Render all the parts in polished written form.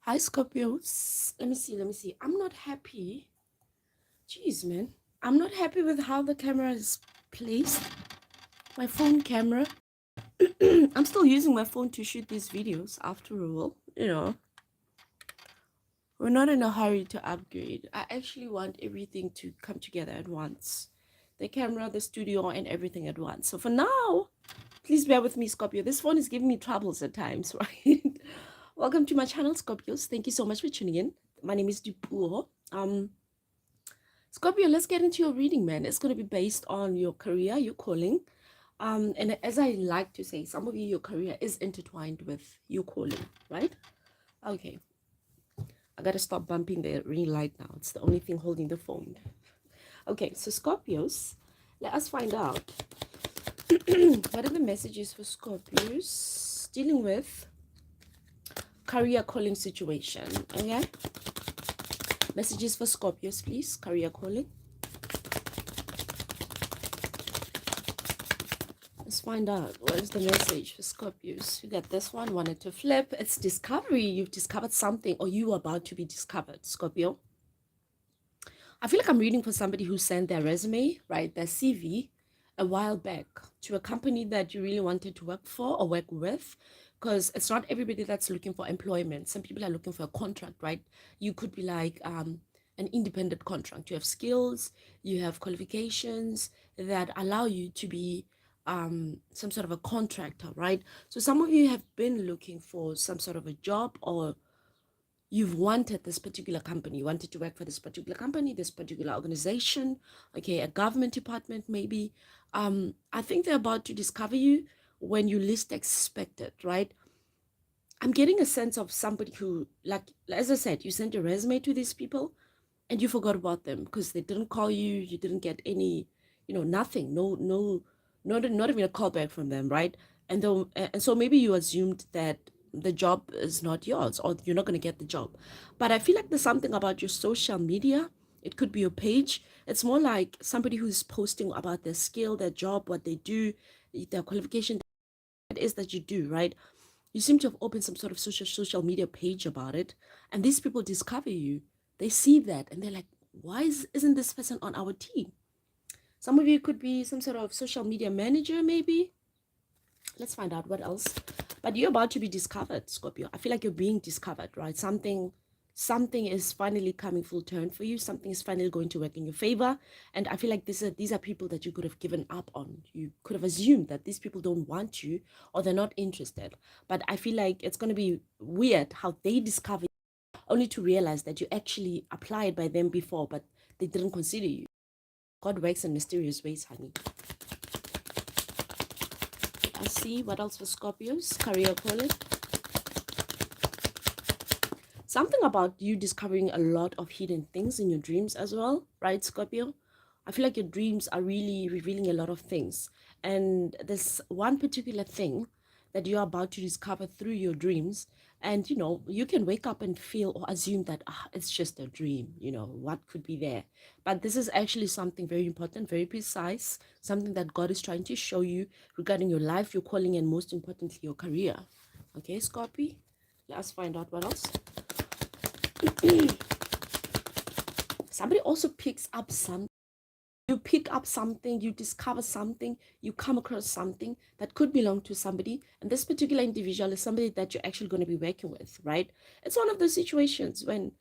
Hi, Scorpios. Let me see. I'm not happy. Jeez, man. I'm not happy with how the camera is placed. My phone camera. I'm still using my phone to shoot these videos after all. We're not in a hurry to upgrade. I actually want everything to come together at once. The camera, the studio, and everything at once. So for now, please bear with me, Scorpio. This phone is giving me troubles at times, right? Welcome to my channel, Scorpios. Thank you so much for tuning in. My name is Dipuo. Scorpio, let's get into your reading, man. It's going to be based on your career, your calling. And as I like to say, some of you, your career is intertwined with your calling, right? Okay. I got to stop bumping the ring light now. It's the only thing holding the phone. Okay, so Scorpios, let us find out what are the messages for Scorpios dealing with career calling situation. Okay, messages for Scorpios, please. Career calling. Let's find out what is the message for Scorpios. You got this one. Wanted to flip. It's discovery. You've discovered something, or you are about to be discovered, Scorpio. I feel like I'm reading for somebody who sent their resume, right, their CV, a while back to a company that you really wanted to work for or work with, because it's not everybody that's looking for employment. Some people are looking for a contract, right? You could be like an independent contract. You have skills, you have qualifications that allow you to be some sort of a contractor, right? So some of you have been looking for some sort of a job, or you've wanted this particular company, you wanted to work for this particular company, this particular organization, okay, a government department maybe. I think they're about to discover you when you least expect it, right? I'm getting a sense of somebody who, like as I said, you sent your resume to these people and you forgot about them because they didn't call you, you didn't get any, nothing, not even a call back from them, right? And so maybe you assumed that the job is not yours or you're not going to get the job. But I feel like there's something about your social media. It could be your page. It's more like somebody who's posting about their skill, their job, what they do, their qualification, it is that you do, right? You seem to have opened some sort of social media page about it, and these people discover you. They see that and they're like, why isn't this person on our team? Some of you could be some sort of social media manager, maybe. Let's find out what else. But you're about to be discovered, Scorpio. I feel like you're being discovered, right? Something is finally coming full turn for you. Something is finally going to work in your favor. And I feel like these are people that you could have given up on. You could have assumed that these people don't want you or they're not interested. But I feel like it's going to be weird how they discover you, only to realize that you actually applied by them before, but they didn't consider you. God works in mysterious ways, honey. Let's see what else for Scorpios. Career calling. Something about you discovering a lot of hidden things in your dreams as well, right, Scorpio? I feel like your dreams are really revealing a lot of things. And there's one particular thing that you're about to discover through your dreams. And, you can wake up and feel or assume that it's just a dream, what could be there. But this is actually something very important, very precise, something that God is trying to show you regarding your life, your calling, and most importantly, your career. Okay, Scorpio? Let's find out what else. Somebody also picks up something. You pick up something, you discover something, you come across something that could belong to somebody, and this particular individual is somebody that you're actually going to be working with, right? It's one of those situations when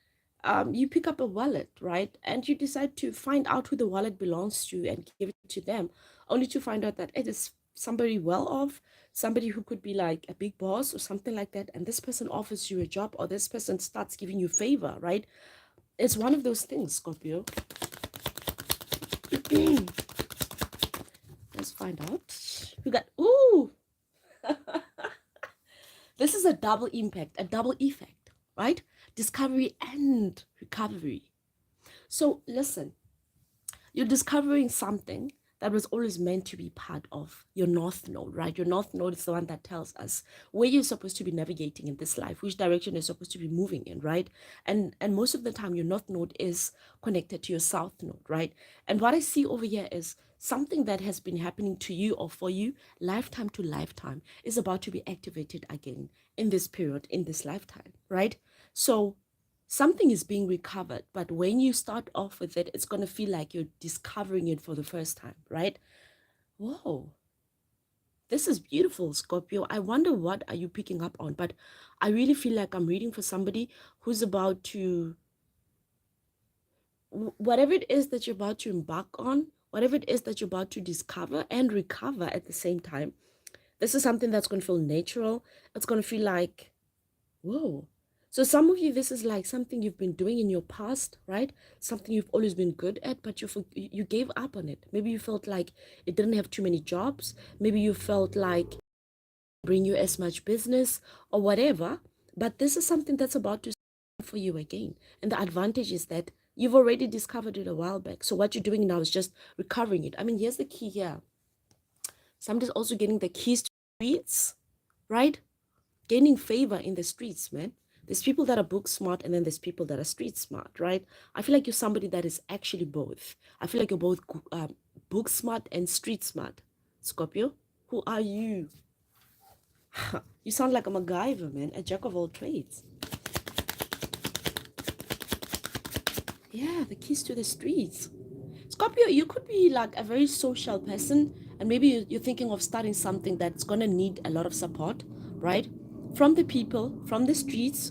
you pick up a wallet, right, and you decide to find out who the wallet belongs to and give it to them, only to find out that it is somebody well off, somebody who could be like a big boss or something like that, and this person offers you a job, or this person starts giving you favor, right? It's one of those things, Scorpio. Let's find out. We got, ooh, this is a double impact, a double effect, right? Discovery and recovery. So listen, you're discovering something that was always meant to be part of your north node, right? Your north node is the one that tells us where you're supposed to be navigating in this life, which direction you're supposed to be moving in, right? And most of the time, your north node is connected to your south node, right? And what I see over here is something that has been happening to you or for you, lifetime to lifetime, is about to be activated again in this period, in this lifetime, right? So something is being recovered, but when you start off with it, it's going to feel like you're discovering it for the first time, right? Whoa, this is beautiful, Scorpio. I wonder what are you picking up on, but I really feel like I'm reading for somebody who's about to, whatever it is that you're about to embark on, whatever it is that you're about to discover and recover at the same time, this is something that's going to feel natural. It's going to feel like, whoa. So some of you, this is like something you've been doing in your past, right? Something you've always been good at, but you gave up on it. Maybe you felt like it didn't have too many jobs. Maybe you felt like bring you as much business or whatever. But this is something that's about to start for you again. And the advantage is that you've already discovered it a while back. So what you're doing now is just recovering it. I mean, here's the key here. Somebody's also getting the keys to streets, right? Gaining favor in the streets, man. There's people that are book smart and then there's people that are street smart, right? I feel like you're somebody that is actually both. I feel like you're both book smart and street smart. Scorpio, who are you? You sound like a MacGyver, man, a jack of all trades. Yeah, the keys to the streets. Scorpio, you could be like a very social person, and maybe you're thinking of starting something that's going to need a lot of support, right? From the people, from the streets.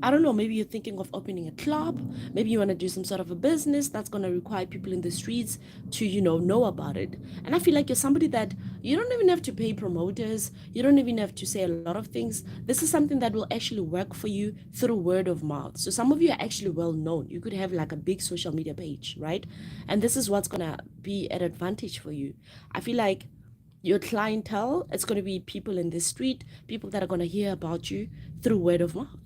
I don't know, maybe you're thinking of opening a club. Maybe you want to do some sort of a business that's going to require people in the streets to, know about it. And I feel like you're somebody that you don't even have to pay promoters. You don't even have to say a lot of things. This is something that will actually work for you through word of mouth. So some of you are actually well known. You could have like a big social media page, right? And this is what's going to be an advantage for you. I feel like your clientele, it's going to be people in the street, people that are going to hear about you through word of mouth,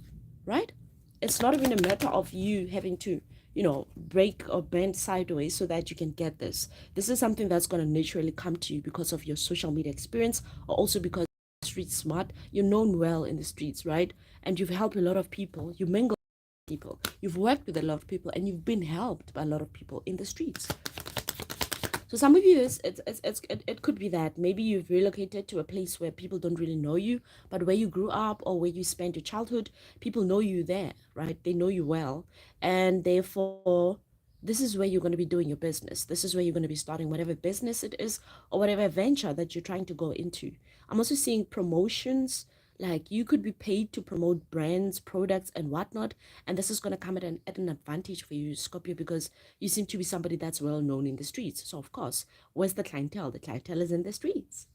right? It's not even a matter of you having to, break or bend sideways so that you can get this. This is something that's going to naturally come to you because of your social media experience, or also because you're street smart. You're known well in the streets, right? And you've helped a lot of people. You mingle with people. You've worked with a lot of people, and you've been helped by a lot of people in the streets. So some of you, it could be that maybe you've relocated to a place where people don't really know you, but where you grew up or where you spent your childhood, people know you there, right? They know you well. And therefore, this is where you're going to be doing your business. This is where you're going to be starting whatever business it is or whatever venture that you're trying to go into. I'm also seeing promotions. Like you could be paid to promote brands, products, and whatnot. And this is going to come at an advantage for you, Scorpio, because you seem to be somebody that's well known in the streets. So, of course, where's the clientele? The clientele is in the streets.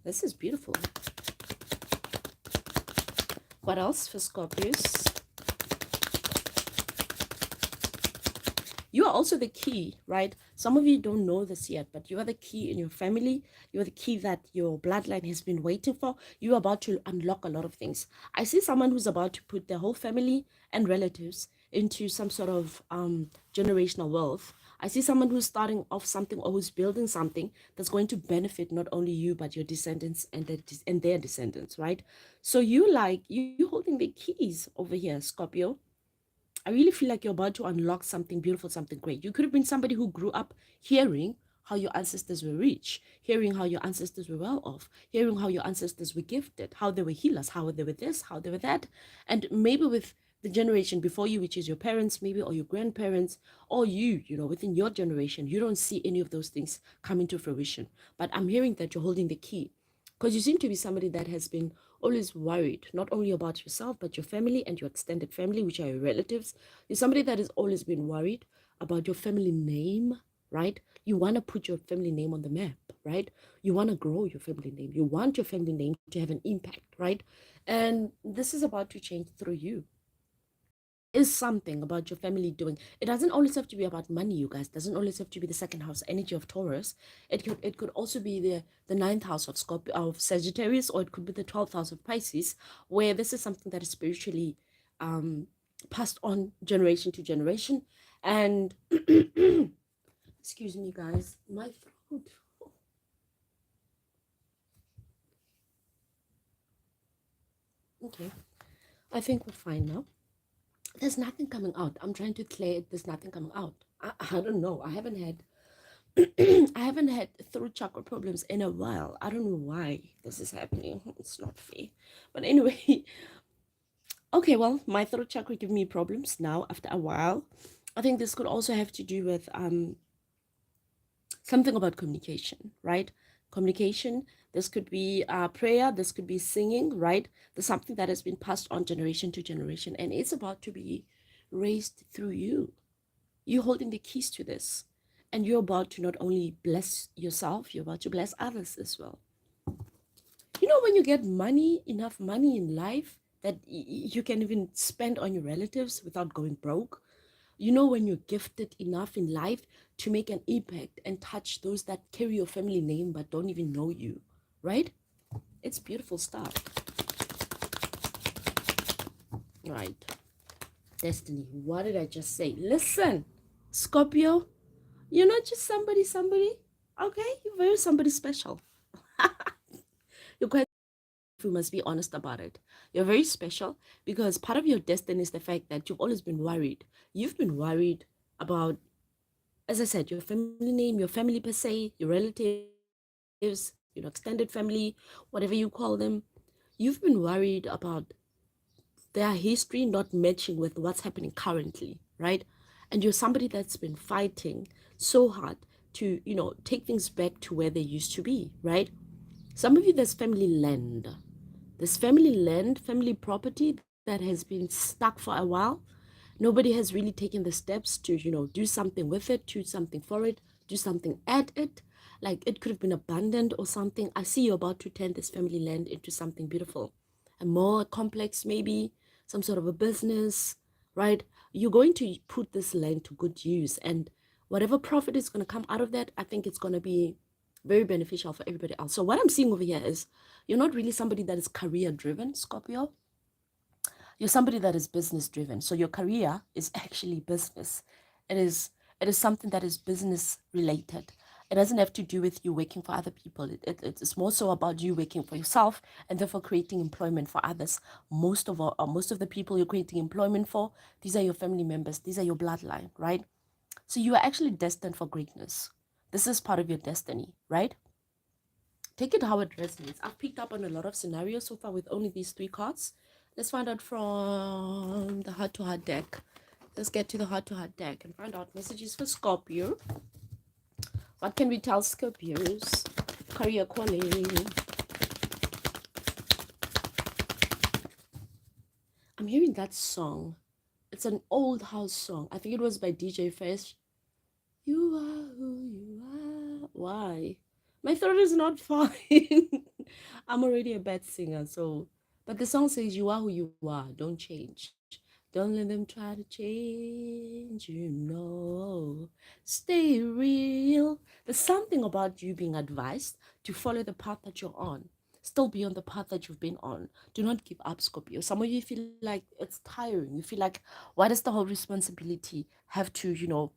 This is beautiful. What else for Scorpios? You are also the key, right? Some of you don't know this yet, but you are the key in your family. You are the key that your bloodline has been waiting for. You are about to unlock a lot of things. I see someone who's about to put their whole family and relatives into some sort of generational wealth. I see someone who's starting off something or who's building something that's going to benefit not only you, but your descendants and their descendants, right? So you holding the keys over here, Scorpio. I really feel like you're about to unlock something beautiful, something great. You could have been somebody who grew up hearing how your ancestors were rich, hearing how your ancestors were well off, hearing how your ancestors were gifted, how they were healers, how they were this, how they were that. And maybe with the generation before you, which is your parents, maybe, or your grandparents, or within your generation, you don't see any of those things coming to fruition. But I'm hearing that you're holding the key because you seem to be somebody that has been always worried, not only about yourself, but your family and your extended family, which are your relatives. You're somebody that has always been worried about your family name, right? You want to put your family name on the map, right? You want to grow your family name. You want your family name to have an impact, right? And this is about to change through you. Is something about your family doing. It doesn't always have to be about money, you guys. It doesn't always have to be the second house energy of Taurus. It could also be the ninth house of Scorpio, of Sagittarius, or it could be the 12th house of Pisces, where this is something that is spiritually passed on generation to generation. And excuse me, guys, my throat. Good. Okay, I think we're fine now. There's nothing coming out. I'm trying to clear it. There's nothing coming out. I don't know. I haven't had I haven't had throat chakra problems in a while. I don't know why this is happening. It's not fair. But anyway, okay, well, my throat chakra give me problems now after a while. I think this could also have to do with something about communication, right? Communication. This could be prayer. This could be singing, right? There's something that has been passed on generation to generation, and it's about to be raised through you. You're holding the keys to this, and you're about to not only bless yourself, you're about to bless others as well. You know, when you get money, enough money in life that you can even spend on your relatives without going broke. You know, when you're gifted enough in life to make an impact and touch those that carry your family name but don't even know you, right? It's beautiful stuff. Right. Destiny. What did I just say? Listen, Scorpio, you're not just somebody. Okay? You're very somebody special. You're quite, we must be honest about it. You're very special because part of your destiny is the fact that you've always been worried. You've been worried about, as I said, your family name, your family per se, your relatives, extended family, whatever you call them. You've been worried about their history not matching with what's happening currently, right? And you're somebody that's been fighting so hard to, take things back to where they used to be, right? Some of you, there's family land. There's family land, family property that has been stuck for a while. Nobody has really taken the steps to, do something with it, do something for it, do something at it. Like it could have been abandoned or something. I see you about to turn this family land into something beautiful and more complex, maybe some sort of a business, right? You're going to put this land to good use. And whatever profit is going to come out of that, I think it's going to be very beneficial for everybody else. So what I'm seeing over here is you're not really somebody that is career driven, Scorpio. You're somebody that is business driven. So your career is actually business. It is something that is business related. It doesn't have to do with you working for other people. It's more so about you working for yourself and therefore creating employment for others. Most of the people you're creating employment for, these are your family members. These are your bloodline, right? So you are actually destined for greatness. This is part of your destiny, right? Take it how it resonates. I've picked up on a lot of scenarios so far with only these three cards. Let's find out from the heart to heart deck. Let's get to the heart to heart deck and find out messages for Scorpio. What can we tell Scorpios? Career calling. I'm hearing that song. It's an old house song. I think it was by DJ Fresh. You are who you are. Why? My throat is not fine. I'm already a bad singer, so. But the song says, "You are who you are. Don't change. Don't let them try to change you. No, stay real." There's something about you being advised to follow the path that you're on. Still be on the path that you've been on. Do not give up, Scorpio. Some of you feel like it's tiring. You feel like, why does the whole responsibility have to,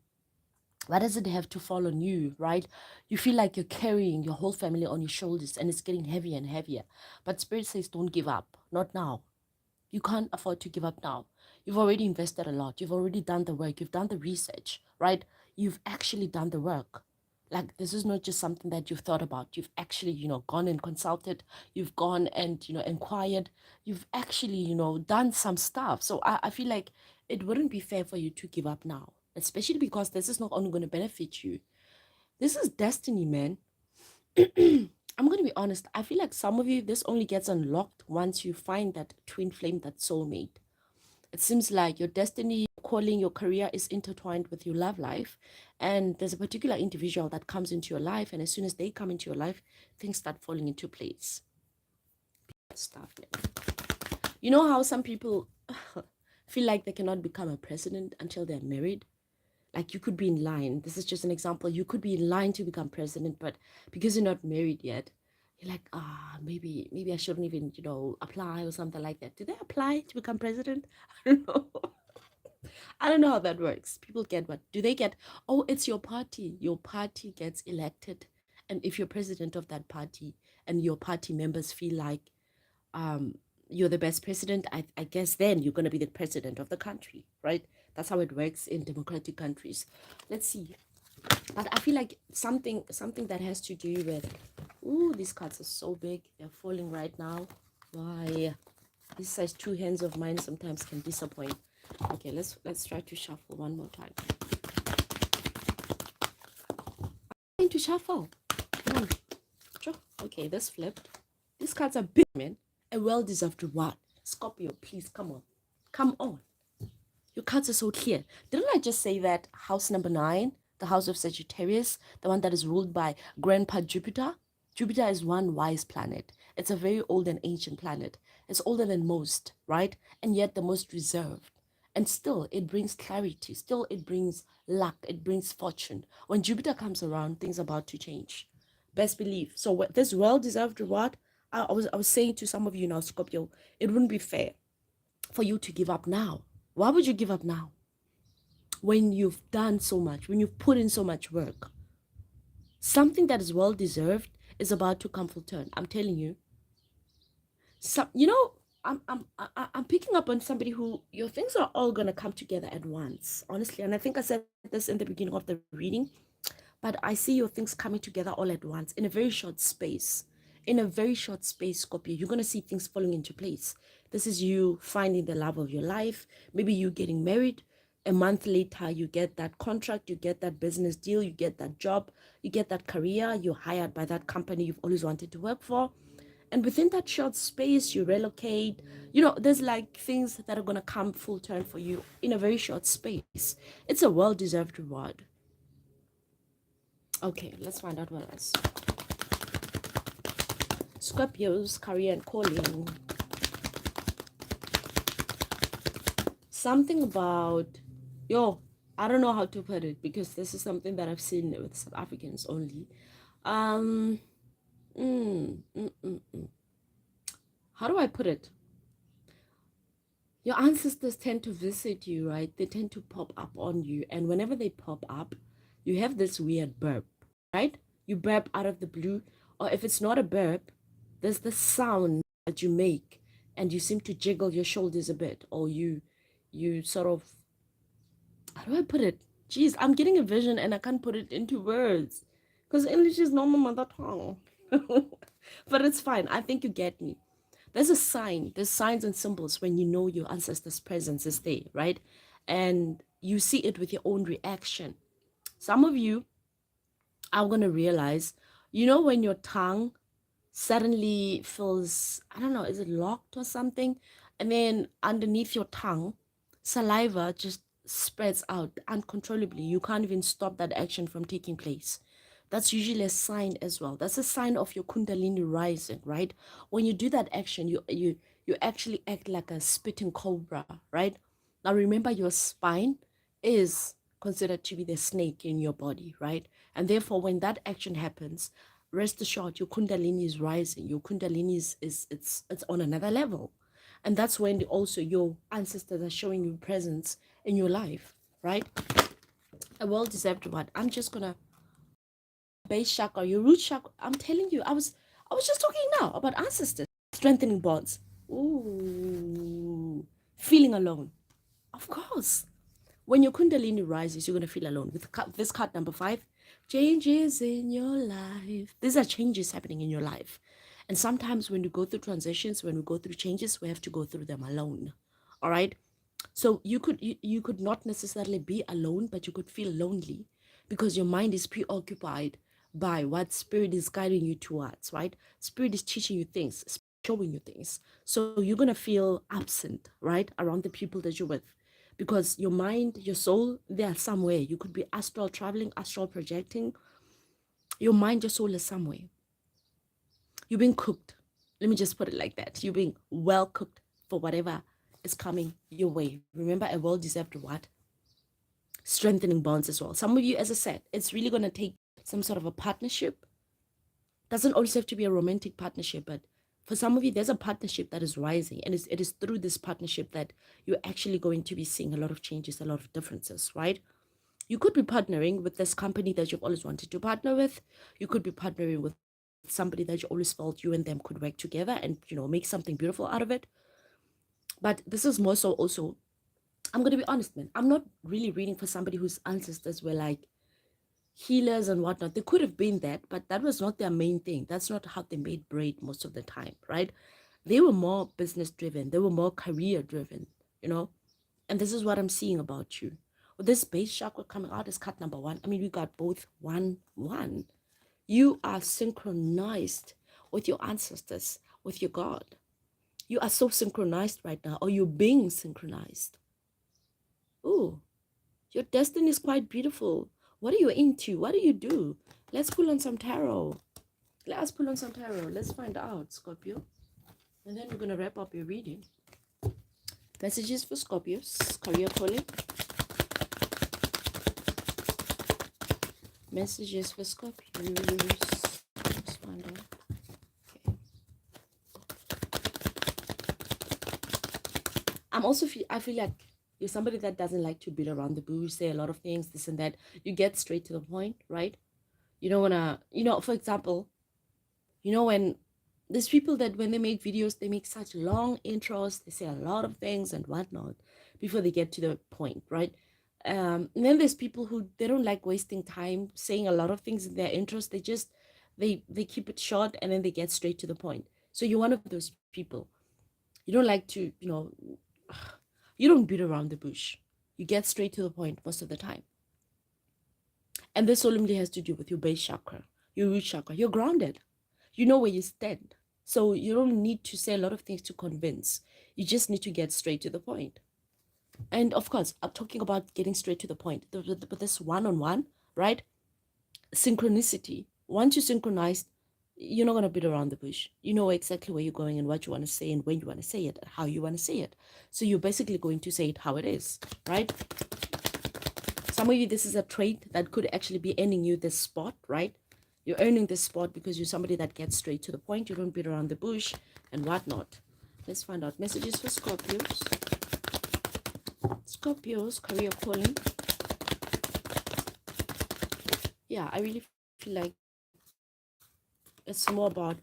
why does it have to fall on you, right? You feel like you're carrying your whole family on your shoulders and it's getting heavier and heavier. But Spirit says, don't give up. Not now. You can't afford to give up now. You've already invested a lot. You've already done the work. You've done the research, right? You've actually done the work. Like, this is not just something that you've thought about. You've actually, gone and consulted. You've gone and, inquired. You've actually, done some stuff. So I feel like it wouldn't be fair for you to give up now, especially because this is not only going to benefit you. This is destiny, man. I'm going to be honest. I feel like some of you, this only gets unlocked once you find that twin flame, that soulmate. It seems like your destiny, calling, your career is intertwined with your love life. And there's a particular individual that comes into your life. And as soon as they come into your life, things start falling into place. Stuff, man. You know how some people feel like they cannot become a president until they're married? Like, you could be in line. This is just an example. You could be in line to become president, but because you're not married yet, you're like, maybe I shouldn't even, apply or something like that. Do they apply to become president? I don't know. I don't know how that works. People get what? Do they get, oh, it's your party. Your party gets elected And if you're president of that party and your party members feel like you're the best president, I guess then you're going to be the president of the country, right? That's how it works in democratic countries. Let's see. But I feel like something that has to do with, ooh, these cards are so big. They're falling right now. Why? These size 2 hands of mine sometimes can disappoint. Okay, let's try to shuffle one more time. I'm going to shuffle. Come on. Okay, this flipped. These cards are big, man. A well-deserved reward. Scorpio, please, come on. Come on. Your cards are so clear. Didn't I just say that house number 9, the house of Sagittarius, the one that is ruled by Grandpa Jupiter? Jupiter is one wise planet. It's a very old and ancient planet. It's older than most, right? And yet the most reserved. And still, it brings clarity. Still, it brings luck. It brings fortune. When Jupiter comes around, things are about to change. Best believe. So this well-deserved reward, I was saying to some of you now, Scorpio, it wouldn't be fair for you to give up now. Why would you give up now? When you've done so much, when you've put in so much work. Something that is well-deserved is about to come full turn. I'm telling you. You know, I'm picking up on somebody who your things are all gonna come together at once, honestly. And I think I said this in the beginning of the reading, but I see your things coming together all at once in a very short space. In a very short space, Scorpio, you're gonna see things falling into place. This is you finding the love of your life. Maybe you getting married. A month later, you get that contract, you get that business deal, you get that job, you get that career, you're hired by that company you've always wanted to work for. And within that short space, you relocate. You know, there's like things that are going to come full turn for you in a very short space. It's a well-deserved reward. Okay, let's find out what else. Scorpio's career and calling. Something about, I don't know how to put it because this is something that I've seen with South Africans only. How do I put it? Your ancestors tend to visit you, right? They tend to pop up on you. And whenever they pop up, you have this weird burp, right? You burp out of the blue. Or if it's not a burp, there's the sound that you make and you seem to jiggle your shoulders a bit. Or you sort of, how do I put it? Geez, I'm getting a vision and I can't put it into words. Because English is not my mother tongue. But it's fine. I think you get me. There's a sign. There's signs and symbols when you know your ancestors' presence is there, right? And you see it with your own reaction. Some of you are going to realize, when your tongue suddenly feels, I don't know, is it locked or something? And then underneath your tongue, saliva just spreads out uncontrollably. You can't even stop that action from taking place. That's usually a sign as well. That's a sign of your kundalini rising, right? When you do that action, you actually act like a spitting cobra, right? Now remember, your spine is considered to be the snake in your body, right? And therefore, when that action happens, rest assured your kundalini is rising. Your kundalini it's on another level. And that's when also your ancestors are showing you presence in your life, right? A well-deserved reward. I'm just gonna base chakra, your root chakra. I'm telling you, I was just talking now about ancestors strengthening bonds. Ooh, feeling alone. Of course, when your kundalini rises, you're gonna feel alone. With this card number 5, changes in your life. These are changes happening in your life, and sometimes when you go through transitions, when we go through changes, we have to go through them alone. All right. So you could not necessarily be alone, but you could feel lonely because your mind is preoccupied by what spirit is guiding you towards, right? Spirit is teaching you things, showing you things. So you're going to feel absent, right? Around the people that you're with because your mind, your soul, they are somewhere. You could be astral traveling, astral projecting. Your mind, your soul is somewhere. You're being cooked. Let me just put it like that. You're being well cooked for whatever is coming your way. Remember, a well-deserved reward. Strengthening bonds as well. Some of you, as I said, it's really going to take some sort of a partnership. Doesn't always have to be a romantic partnership, but for some of you, there's a partnership that is rising, and it is through this partnership that you're actually going to be seeing a lot of changes, a lot of differences, right? You could be partnering with this company that you've always wanted to partner with. You could be partnering with somebody that you always felt you and them could work together and, make something beautiful out of it. But this is more so also, I'm going to be honest, man. I'm not really reading for somebody whose ancestors were like healers and whatnot. They could have been that, but that was not their main thing. That's not how they made bread most of the time, right? They were more business driven. They were more career driven, you know? And this is what I'm seeing about you. With this base chakra coming out as cut number 1, I mean, we got both 1, 1. You are synchronized with your ancestors, with your God. You are so synchronized right now, or you're being synchronized. Ooh, your destiny is quite beautiful. What are you into? What do you do? Let's pull on some tarot. Let's pull on some tarot. Let's find out, Scorpio. And then we're going to wrap up your reading. Messages for Scorpios. Career calling. Messages for Scorpios. Let's find out. Okay. I feel like you're somebody that doesn't like to beat around the bush, say a lot of things, this and that. You get straight to the point, right? You don't want to, for example, when there's people that when they make videos, they make such long intros, they say a lot of things and whatnot before they get to the point, right? And then there's people who, they don't like wasting time saying a lot of things in their intros. They keep it short and then they get straight to the point. So you're one of those people. You don't like to, you don't beat around the bush. You get straight to the point most of the time. And this solemnly has to do with your base chakra, your root chakra. You're grounded. You know where you stand. So you don't need to say a lot of things to convince. You just need to get straight to the point. And of course, I'm talking about getting straight to the point. But this one-on-one, right? Synchronicity. Once you're synchronized, you're not going to beat around the bush. You know exactly where you're going and what you want to say and when you want to say it and how you want to say it. So you're basically going to say it how it is, right? Some of you, this is a trait that could actually be earning you this spot, right? You're earning this spot because you're somebody that gets straight to the point. You don't beat around the bush and whatnot. Let's find out messages for Scorpios. Scorpios, career calling. Yeah, I really feel like it's more about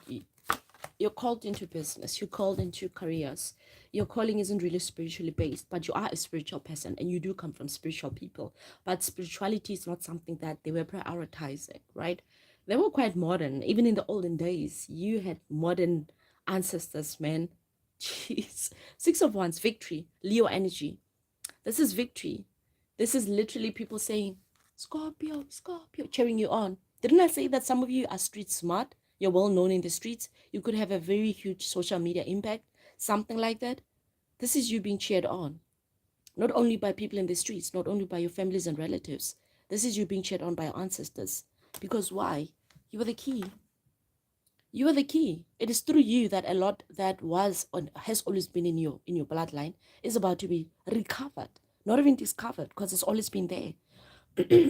you're called into business. You're called into careers. Your calling isn't really spiritually based, but you are a spiritual person and you do come from spiritual people. But spirituality is not something that they were prioritizing, right? They were quite modern. Even in the olden days, you had modern ancestors, man. Jeez. 6 of Wands, victory, Leo energy. This is victory. This is literally people saying, Scorpio, Scorpio, cheering you on. Didn't I say that some of you are street smart? You're well known in the streets. You could have a very huge social media impact, something like that. This is you being cheered on. Not only by people in the streets, not only by your families and relatives. This is you being cheered on by your ancestors. Because why? You are the key. You are the key. It is through you that a lot that was or has always been in your bloodline is about to be recovered. Not even discovered, because it's always been there.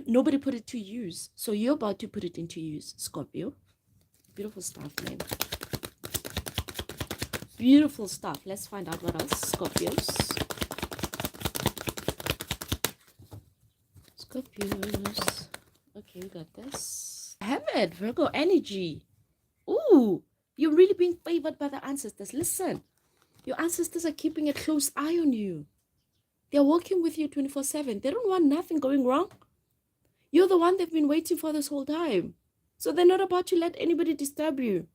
Nobody put it to use. So you're about to put it into use, Scorpio. Beautiful stuff, man. Beautiful stuff. Let's find out what else. Scorpios. Scorpios. Okay, we got this. Have it, Virgo energy. Ooh, you're really being favored by the ancestors. Listen, your ancestors are keeping a close eye on you. They're working with you 24/7. They don't want nothing going wrong. You're the one they've been waiting for this whole time. So they're not about to let anybody disturb you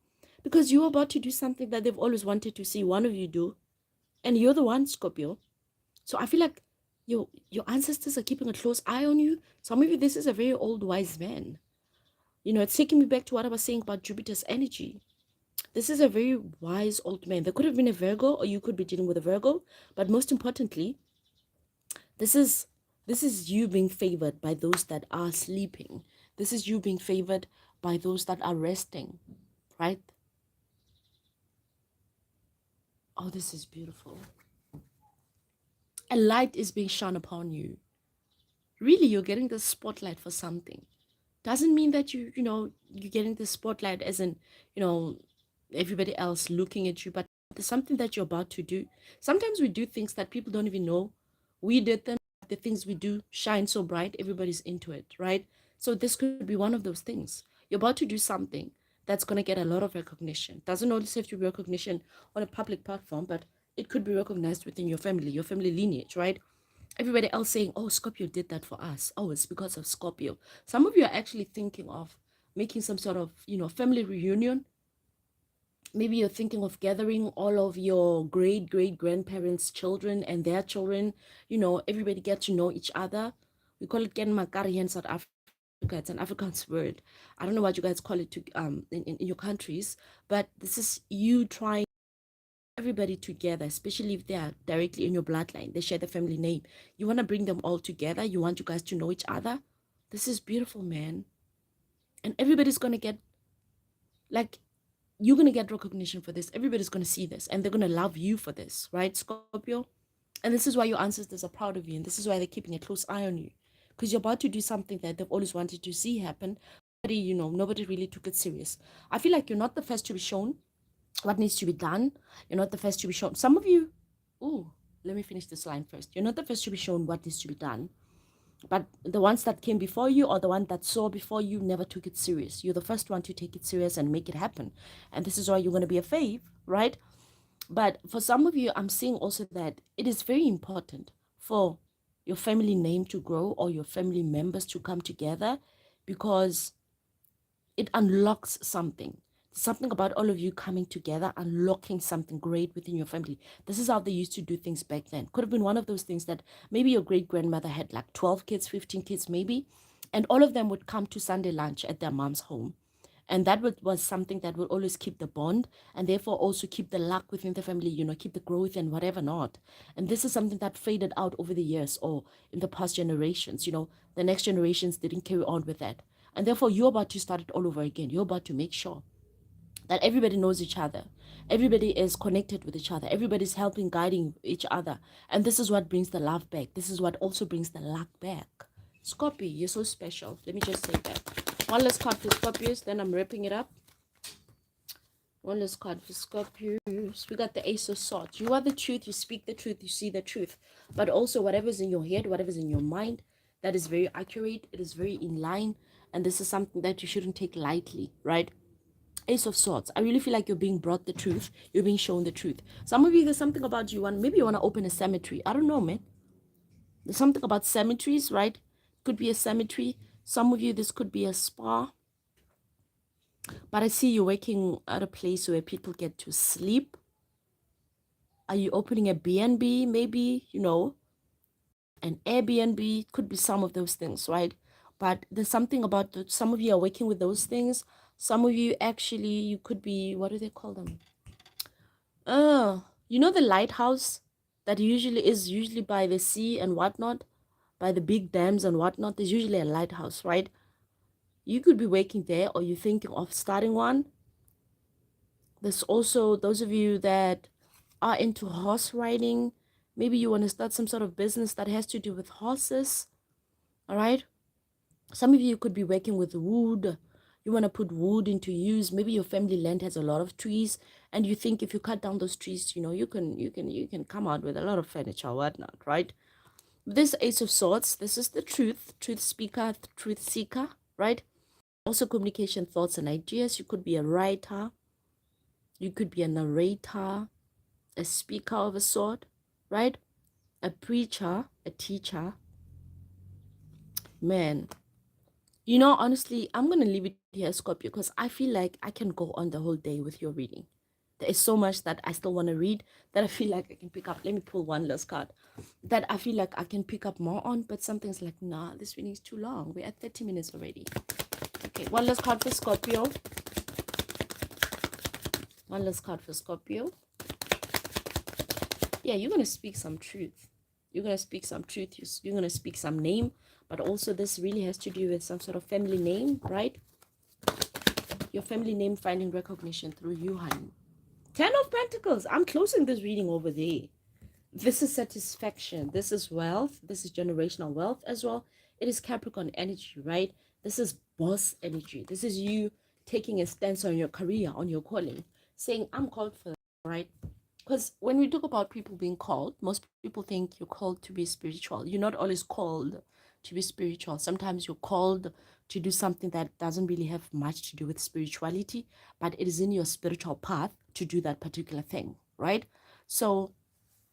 because you're about to do something that they've always wanted to see one of you do. And you're the one, Scorpio. So I feel like your ancestors are keeping a close eye on you. So maybe this is a very old wise man. It's taking me back to what I was saying about Jupiter's energy. This is a very wise old man. There could have been a Virgo, or you could be dealing with a Virgo. But most importantly, this is you being favored by those that are sleeping. This is you being favored by those that are resting, right? Oh, this is beautiful. A light is being shone upon you. Really, you're getting the spotlight for something. Doesn't mean that you're getting the spotlight as in, everybody else looking at you, but there's something that you're about to do. Sometimes we do things that people don't even know we did them. the things we do shine so bright, everybody's into it, right? So this could be one of those things. You're about to do something that's going to get a lot of recognition. Doesn't always have to be recognition on a public platform, but it could be recognized within your family lineage, right? Everybody else saying, oh, Scorpio did that for us. Oh, it's because of Scorpio. Some of you are actually thinking of making some sort of, family reunion. Maybe you're thinking of gathering all of your great grandparents' children and their children. Everybody get to know each other. We call it Ken Makari here in South Africa. It's an Afrikaans word. I don't know what you guys call it in your countries, but this is you trying everybody together, especially if they are directly in your bloodline. They share the family name. You want to bring them all together. You want you guys to know each other. This is beautiful, man. And everybody's going to get, like, you're going to get recognition for this. Everybody's going to see this and they're going to love you for this, right, Scorpio? And this is why your ancestors are proud of you. And this is why they're keeping a close eye on you, because you're about to do something that they've always wanted to see happen. Nobody really took it serious. I feel like you're not the first to be shown what needs to be done. You're not the first to be shown. Some of you, let me finish this line first. You're not the first to be shown what needs to be done. But the ones that came before you or the one that saw before you never took it serious. You're the first one to take it serious and make it happen. And this is why you're going to be a fave, right? But for some of you, I'm seeing also that it is very important for your family name to grow or your family members to come together, because it unlocks something about all of you coming together, unlocking something great within your family. This is how they used to do things back then. Could have been one of those things that maybe your great grandmother had like 12 kids, 15 kids maybe, and all of them would come to Sunday lunch at their mom's home. And that was something that would always keep the bond, and therefore also keep the luck within the family, keep the growth and whatever not. And this is something that faded out over the years or in the past generations. The next generations didn't carry on with that. And therefore, you're about to start it all over again. You're about to make sure that everybody knows each other. Everybody is connected with each other. Everybody's helping, guiding each other. And this is what brings the love back. This is what also brings the luck back. Scorpio, you're so special. Let me just say that. One last card for Scorpios, then I'm wrapping it up. One last card for Scorpios. We got the Ace of Swords. You are the truth. You speak the truth. You see the truth. But also whatever's in your head, whatever's in your mind, that is very accurate. It is very in line. And this is something that you shouldn't take lightly, right? Ace of Swords. I really feel like you're being brought the truth. You're being shown the truth. Some of you, there's something about you. Maybe you want to open a cemetery. I don't know, man. There's something about cemeteries, right? Could be a cemetery. Some of you, this could be a spa. But I see you working at a place where people get to sleep. Are you opening a B&B, maybe, an Airbnb? Could be some of those things, right? But there's something about some of you are working with those things. Some of you actually, you could be, what do they call them? The lighthouse that usually by the sea and whatnot, by the big dams and whatnot. There's usually a lighthouse, right? You could be working there, or you're thinking of starting one. There's also those of you that are into horse riding. Maybe you want to start some sort of business that has to do with horses. All right. Some of you could be working with wood. You want to put wood into use. Maybe your family land has a lot of trees, and you think if you cut down those trees, you can come out with a lot of furniture or whatnot, right? This Ace of Swords, this is the truth speaker, truth seeker, right? Also communication, thoughts, and ideas. You could be a writer. You could be a narrator, a speaker of a sort, right? A preacher, a teacher. Man, honestly, I'm going to leave it here, Scorpio, because I feel like I can go on the whole day with your reading. There is so much that I still want to read that I feel like I can pick up. Let me pull one last card that I feel like I can pick up more on, but something's like, nah, this reading is too long. We're at 30 minutes already. Okay, one last card for Scorpio. One last card for Scorpio. Yeah, you're going to speak some truth. You're going to speak some truth. You're going to speak some name, but also this really has to do with some sort of family name, right? Your family name finding recognition through you, honey. 10 of Pentacles. I'm closing this reading over there. This is satisfaction. This is wealth. This is generational wealth as well. It is Capricorn energy, right? This is boss energy. This is you taking a stance on your career, on your calling, saying, I'm called for that, right? Because when we talk about people being called, most people think you're called to be spiritual. You're not always called to be spiritual. Sometimes you're called to do something that doesn't really have much to do with spirituality, but it is in your spiritual path to do that particular thing, right? So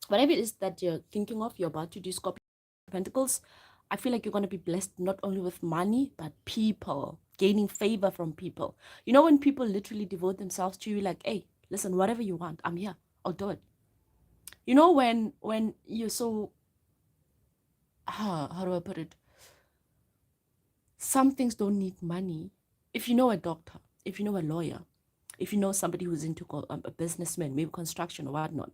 whatever it is that you're thinking of, you're about to do, Scorpio Pentacles, I feel like you're going to be blessed not only with money, but people, gaining favor from people. You know, when people literally devote themselves to you, like, hey, listen, whatever you want, I'm here. I'll do it. You know, when you're so, how do I put it? Some things don't need money. If you know a doctor, if you know a lawyer, if you know somebody who's into a businessman, maybe construction or whatnot,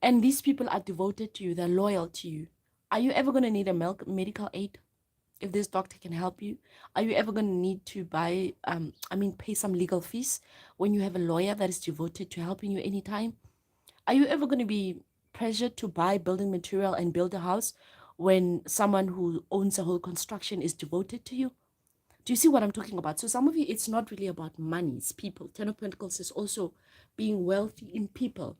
and these people are devoted to you, they're loyal to you, are you ever going to need a medical aid? If this doctor can help you, are you ever going to need to buy pay some legal fees when you have a lawyer that is devoted to helping you anytime? Are you ever going to be pressured to buy building material and build a house when someone who owns a whole construction is devoted to you? Do you see what I'm talking about? So some of you, it's not really about money, it's people. Ten of Pentacles is also being wealthy in people,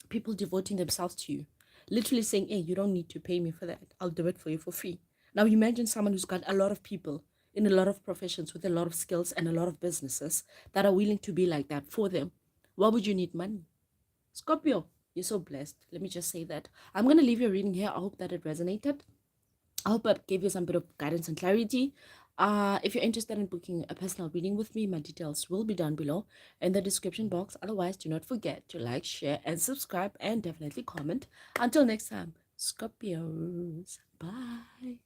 people devoting themselves to you, literally saying, hey, you don't need to pay me for that, I'll do it for you for free. Now imagine someone who's got a lot of people in a lot of professions with a lot of skills and a lot of businesses that are willing to be like that for them. Why would you need money? Scorpio, you're so blessed. Let me just say that. I'm going to leave your reading here. I hope that it resonated. I hope I gave you some bit of guidance and clarity. If you're interested in booking a personal reading with me, my details will be down below in the description box. Otherwise, do not forget to like, share, and subscribe, and definitely comment. Until next time, Scorpios. Bye.